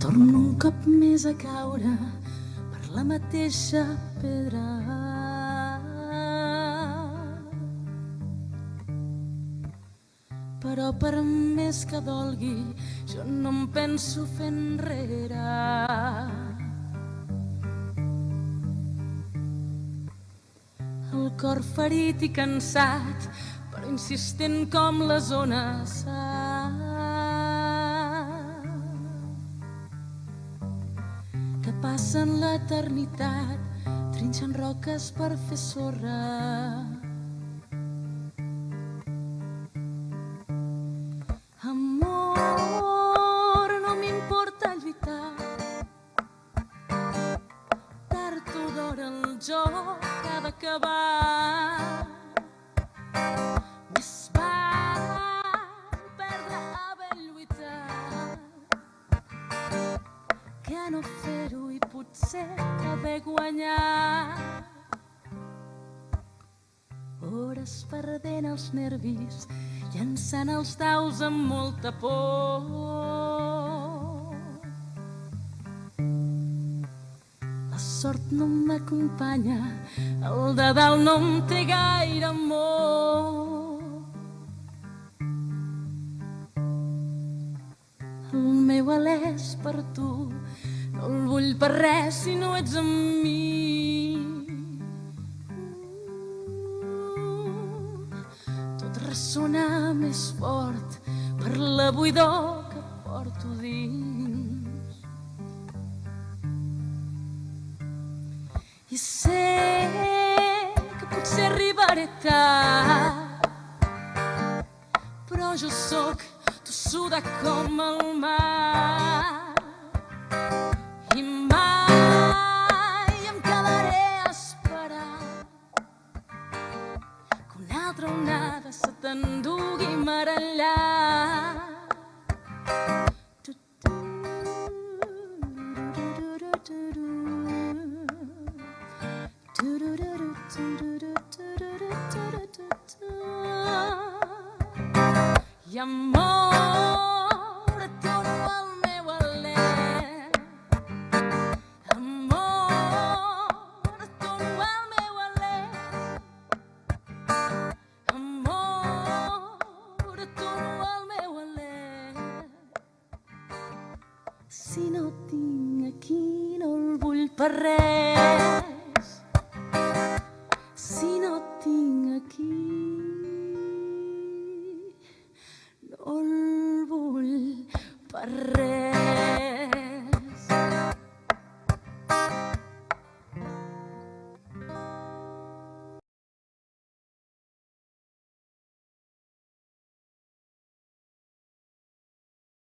Torno un cop més a caure per la mateixa pedra. Però per més que dolgui, jo no em penso fer enrere. El cor ferit i cansat, però insistent com les ones. Que passen l'eternitat, trinxen roques per fer sorra. Amor, no m'importa lluitar. Tard o d'hora el joc ha d'acabar. Més val perdre havent lluitat que no fer-ho i potser haver guanyat. Hores perdent els nervis, llançant els daus amb molta por. La sort no m'acompanya, el de dalt no em té gaire amor. El meu alè és per tu, no el vull per res si no ets amb mi. Ressona més fort per la buidor que porto dins. I sé que potser arribaré tard, però jo sóc tossuda com el mar. I mai em quedaré a esperar que una altra onada se t'endugui mar enllà. I amor, et dono el meu alè. Amor, et dono el meu alè. Amor, et dono el meu alè. Si no el tinc aquí no el vull per res. Si no el tinc aquí no el vull per res.